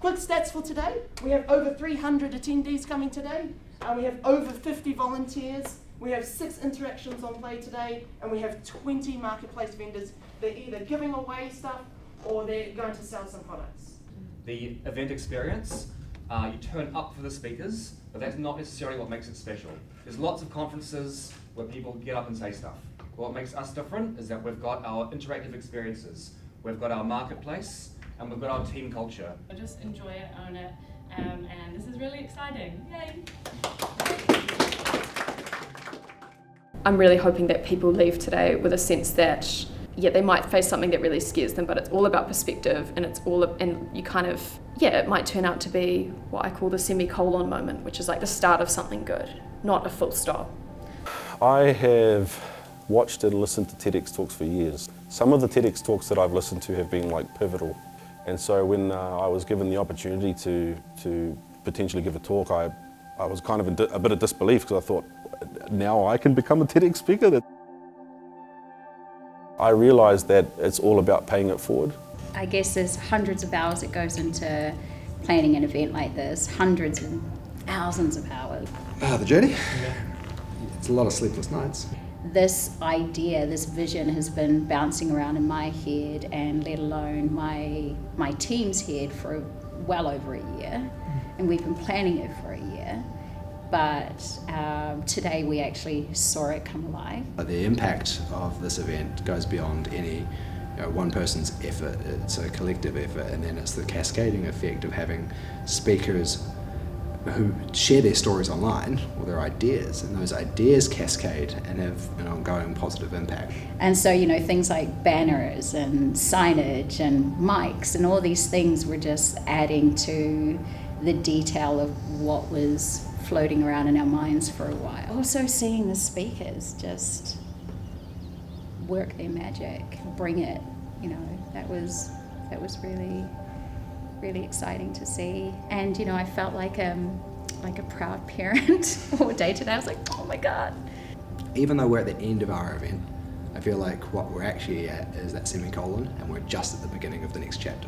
Quick stats for today. We have over 300 attendees coming today. We have over 50 volunteers. We have 6 interactions on play today, and we have 20 marketplace vendors. They're either giving away stuff or they're going to sell some products. The event experience, you turn up for the speakers, but that's not necessarily what makes it special. There's lots of conferences where people get up and say stuff. What makes us different is that we've got our interactive experiences, we've got our marketplace, and we've got our team culture. I just enjoy it, own it, and this is really exciting. Yay! I'm really hoping that people leave today with a sense that, yeah, they might face something that really scares them, but it's all about perspective, and and you kind of, yeah, it might turn out to be what I call the semicolon moment, which is like the start of something good, not a full stop. I have watched and listened to TEDx talks for years. Some of the TEDx talks that I've listened to have been like pivotal. And so when I was given the opportunity to potentially give a talk, I was kind of a bit of disbelief, because I thought, now I can become a TEDx speaker? I realised that it's all about paying it forward. I guess there's hundreds of hours that goes into planning an event like this, hundreds and thousands of hours. The journey? Yeah. It's a lot of sleepless nights. This idea, this vision has been bouncing around in my head, and let alone my team's head, for well over a year, and we've been planning it for a year. But today we actually saw it come alive. The impact of this event goes beyond any one person's effort. It's a collective effort, and then it's the cascading effect of having speakers who share their stories online or their ideas, and those ideas cascade and have an ongoing positive impact. And so, things like banners and signage and mics and all these things were just adding to the detail of what was floating around in our minds for a while. Also seeing the speakers just work their magic, bring it, that was really, really exciting to see. And I felt like a proud parent all day today. I was like, oh my God. Even though we're at the end of our event, I feel like what we're actually at is that semicolon, and we're just at the beginning of the next chapter.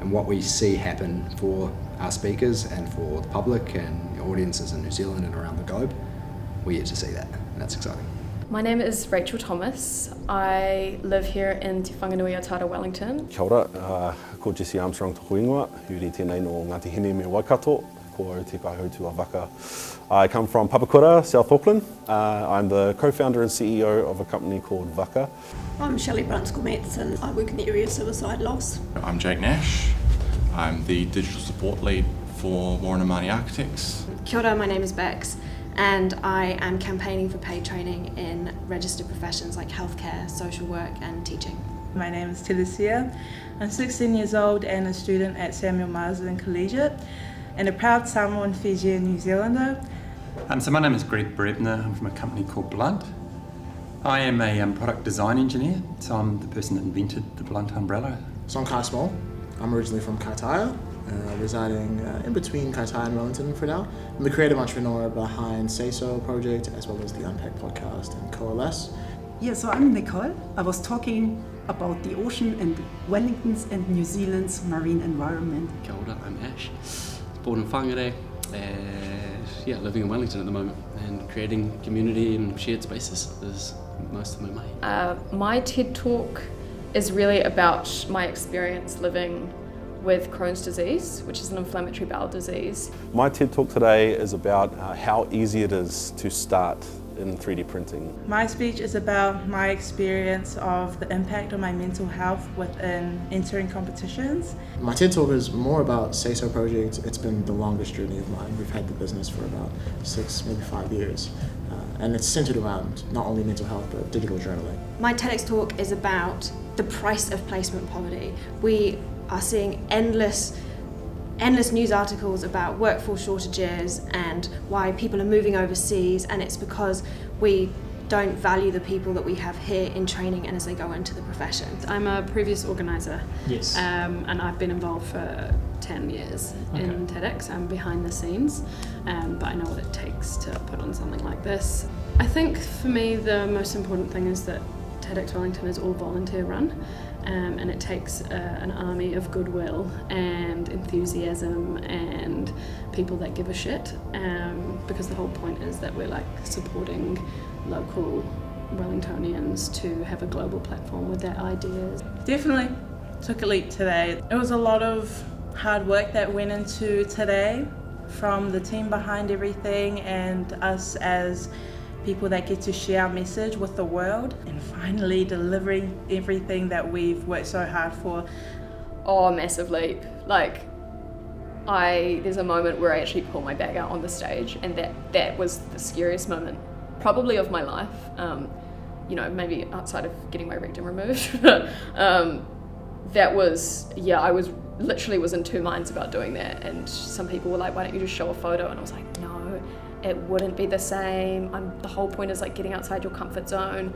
And what we see happen for our speakers and for the public and audiences in New Zealand and around the globe, we're yet to see that, and that's exciting. My name is Rachel Thomas. I live here in Te Whanganui Atara, Wellington. Kia ora, ko Jesse Armstrong tōku ingoa, huri tēnei no Ngāti Hine me Waikato, ko au te kaihautu a Waka. I come from Papakura, South Auckland. I'm the co-founder and CEO of a company called Waka. I'm Shelley Brunskill-Metz, and I work in the area of suicide loss. I'm Jake Nash. I'm the digital support lead for Warren & Marnie Architects. Kia ora, my name is Bex, and I am campaigning for paid training in registered professions like healthcare, social work and teaching. My name is Telesia. I'm 16 years old and a student at Samuel Marsden Collegiate, and a proud Samoan, Fijian, New Zealander. So my name is Greg Brebner. I'm from a company called Blunt. I am a product design engineer, so I'm the person that invented the Blunt umbrella. So I'm Kai Small. I'm originally from Kaitaia, residing in between Kaitaia and Wellington for now. I'm the creative entrepreneur behind Say So project, as well as the Unpack podcast and Coalesce. Yeah, so I'm Nicole. I was talking about the ocean and Wellington's and New Zealand's marine environment. Kia ora, I'm Ash. Born in Whangarei, living in Wellington at the moment, and creating community and shared spaces is most of my main. My TED talk is really about my experience living with Crohn's disease, which is an inflammatory bowel disease. My TED talk today is about how easy it is to start in 3D printing. My speech is about my experience of the impact on my mental health within entering competitions. My TED talk is more about Say So project. It's been the longest journey of mine. We've had the business for about 6, maybe 5 years. And it's centered around not only mental health, but digital journaling. My TEDx talk is about the price of placement poverty. We are seeing endless news articles about workforce shortages and why people are moving overseas, and it's because we don't value the people that we have here in training and as they go into the profession. I'm a previous organiser, yes. And I've been involved for 10 years in TEDx. I'm behind the scenes, but I know what it takes to put on something like this. I think for me the most important thing is that TEDxWellington is all volunteer run, and it takes an army of goodwill and enthusiasm and people that give a shit, because the whole point is that we're like supporting local Wellingtonians to have a global platform with their ideas. Definitely took a leap today. It was a lot of hard work that went into today, from the team behind everything and us as people that get to share our message with the world, and finally delivering everything that we've worked so hard for. Oh, massive leap. Like, there's a moment where I actually pull my bag out on the stage, and that was the scariest moment probably of my life. You know, maybe outside of getting my rectum removed. That was, yeah, I was in two minds about doing that, and some people were like, why don't you just show a photo? And I was like, no, it wouldn't be the same. The whole point is like getting outside your comfort zone.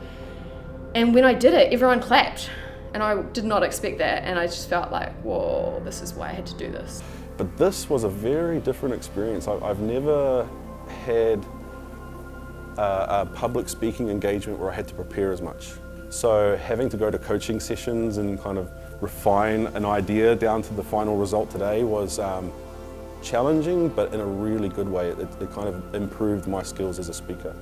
And when I did it, everyone clapped, and I did not expect that, and I just felt like, whoa, this is why I had to do this. But this was a very different experience. I've never had a public speaking engagement where I had to prepare as much. So having to go to coaching sessions and kind of refine an idea down to the final result today was challenging, but in a really good way. It kind of improved my skills as a speaker.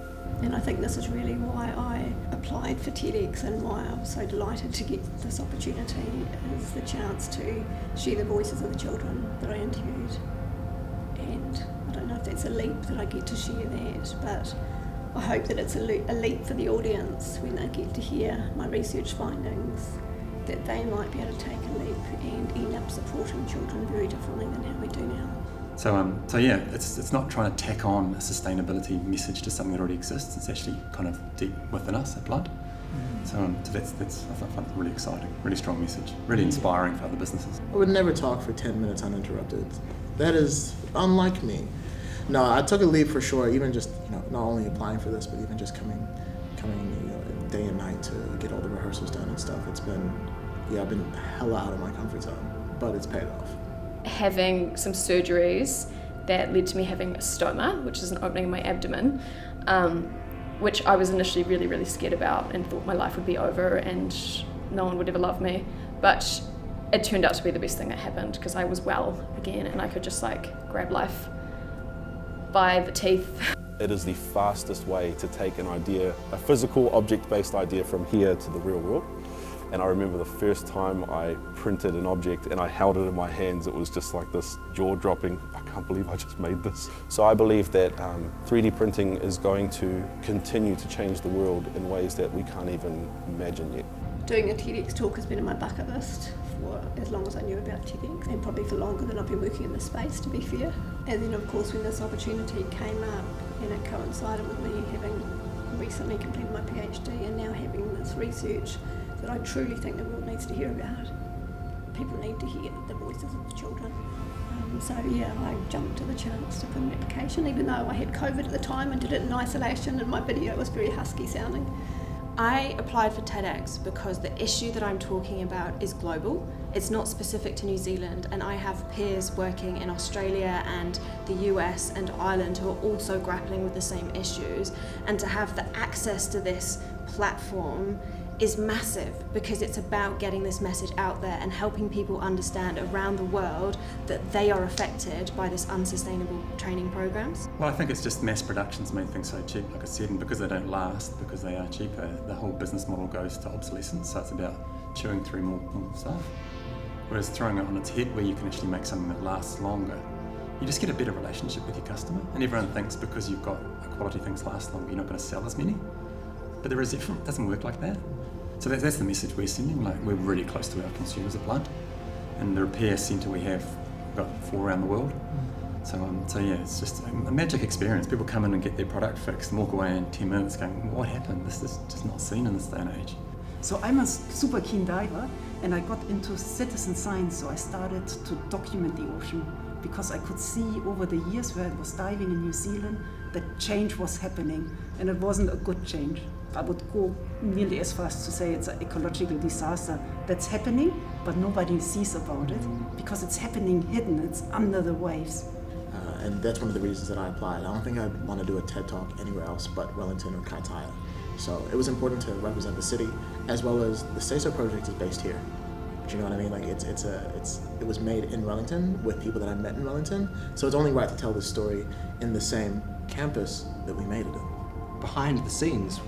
And I think this is really why I applied for TEDx, and why I was so delighted to get this opportunity, is the chance to share the voices of the children that I interviewed. And I don't know if that's a leap that I get to share that, but I hope that it's a leap for the audience when they get to hear my research findings, that they might be able to take a leap and end up supporting children very differently than how we do now. So yeah, it's not trying to tack on a sustainability message to something that already exists. It's actually kind of deep within us at Blood. So that's I find it really exciting, really strong message, really inspiring for other businesses. I would never talk for 10 minutes uninterrupted. That is unlike me. No, I took a leap for sure. Even just not only applying for this, but even just coming day and night to get all the rehearsals done and stuff. I've been hella out of my comfort zone, but it's paid off. Having some surgeries that led to me having a stoma, which is an opening in my abdomen, which I was initially really, really scared about and thought my life would be over and no one would ever love me. But it turned out to be the best thing that happened, because I was well again and I could just like grab life by the teeth. It is the fastest way to take an idea, a physical object-based idea, from here to the real world. And I remember the first time I printed an object and I held it in my hands, it was just like this jaw-dropping, I can't believe I just made this. So I believe that 3D printing is going to continue to change the world in ways that we can't even imagine yet. Doing a TEDx talk has been on my bucket list for as long as I knew about TEDx, and probably for longer than I've been working in this space, to be fair. And then of course when this opportunity came up, and it coincided with me having recently completed my PhD and now having this research that I truly think the world needs to hear about. People need to hear the voices of the children. So yeah, I jumped to the chance to put an application, even though I had COVID at the time and did it in isolation, and my video was very husky sounding. I applied for TEDx because the issue that I'm talking about is global. It's not specific to New Zealand, and I have peers working in Australia and the US and Ireland who are also grappling with the same issues, and to have the access to this platform is massive, because it's about getting this message out there and helping people understand around the world that they are affected by this unsustainable training programs. Well, I think it's just mass production's made things so cheap, like I said, and because they don't last, because they are cheaper, the whole business model goes to obsolescence, so it's about chewing through more stuff. Whereas throwing it on its head, where you can actually make something that lasts longer, you just get a better relationship with your customer, and everyone thinks because you've got quality things last longer, you're not going to sell as many. But it doesn't work like that. So that's the message we're sending. Like, we're really close to our consumers at Blood, and the repair centre we have, we've got 4 around the world. So yeah, it's just a magic experience. People come in and get their product fixed and walk away in 10 minutes going, what happened? This is just not seen in this day and age. So I'm a super keen diver, and I got into citizen science, so I started to document the ocean, because I could see over the years where I was diving in New Zealand that change was happening, and it wasn't a good change. I would go nearly as far as to say it's an ecological disaster that's happening, but nobody sees about it, because it's happening hidden, it's under the waves. And that's one of the reasons that I applied. I don't think I want to do a TED Talk anywhere else but Wellington or Kaitaia. So it was important to represent the city, as well as the Say So project is based here. Do you know what I mean? Like it was made in Wellington with people that I met in Wellington. So it's only right to tell this story in the same campus that we made it in. Behind the scenes,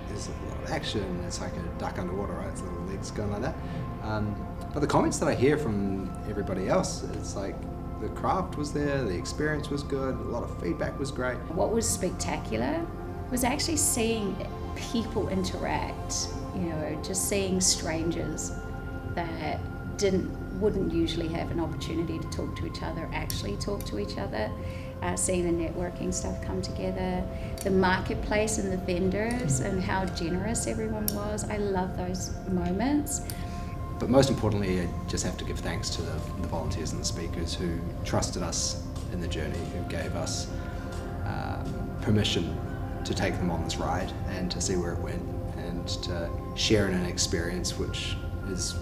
there's a lot of action. It's like a duck underwater, right? It's little legs going like that. But the comments that I hear from everybody else, it's like the craft was there, the experience was good, a lot of feedback was great. What was spectacular was actually seeing people interact, just seeing strangers that wouldn't usually have an opportunity to talk to each other, actually talk to each other, seeing the networking stuff come together, the marketplace and the vendors and how generous everyone was. I love those moments. But most importantly, I just have to give thanks to the volunteers and the speakers who trusted us in the journey, who gave us permission to take them on this ride and to see where it went and to share in an experience which is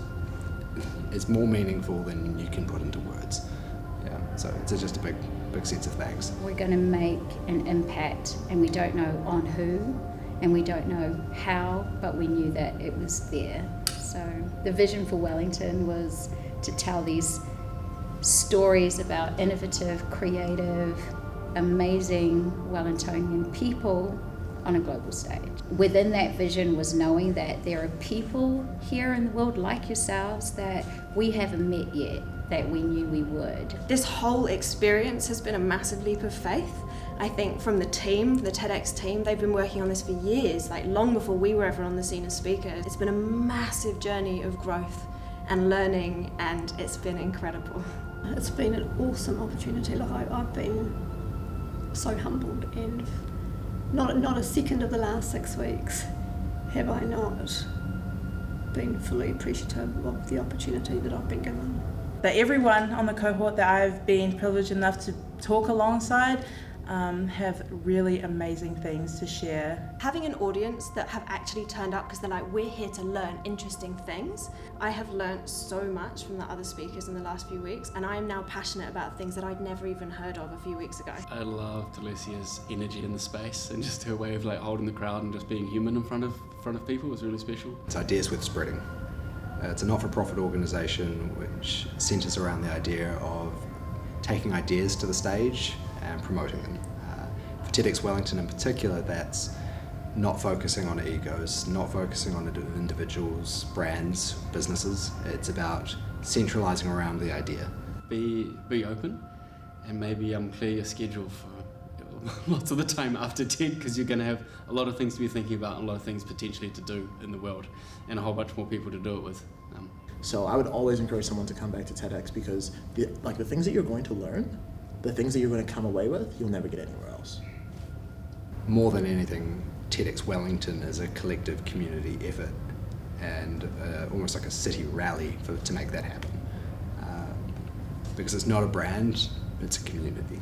more meaningful than you can put into words. Yeah, so it's just a big sense of thanks. We're going to make an impact, and we don't know on who, and we don't know how, but we knew that it was there. So the vision for Wellington was to tell these stories about innovative, creative, amazing Wellingtonian people on a global stage. Within that vision was knowing that there are people here in the world like yourselves that we haven't met yet, that we knew we would. This whole experience has been a massive leap of faith. I think from the team, the TEDx team, they've been working on this for years, like long before we were ever on the scene as speakers. It's been a massive journey of growth and learning, and it's been incredible. It's been an awesome opportunity. Like I've been so humbled, and not a second of the last 6 weeks have I not been fully appreciative of the opportunity that I've been given. That everyone on the cohort that I've been privileged enough to talk alongside have really amazing things to share. Having an audience that have actually turned up because they're like, we're here to learn interesting things. I have learnt so much from the other speakers in the last few weeks, and I am now passionate about things that I'd never even heard of a few weeks ago. I loved Alessia's energy in the space, and just her way of like holding the crowd and just being human in front of people was really special. It's ideas worth spreading. It's a not-for-profit organisation which centres around the idea of taking ideas to the stage and promoting them. For TEDxWellington in particular, that's not focusing on egos, not focusing on individuals, brands, businesses. It's about centralising around the idea. Be open, and maybe clear your schedule for lots of the time after TED, because you're going to have a lot of things to be thinking about and a lot of things potentially to do in the world, and a whole bunch more people to do it with. So I would always encourage someone to come back to TEDx, because the things that you're going to learn, the things that you're going to come away with, you'll never get anywhere else. More than anything, TEDxWellington is a collective community effort and almost like a city rally to make that happen. Because it's not a brand, it's a community.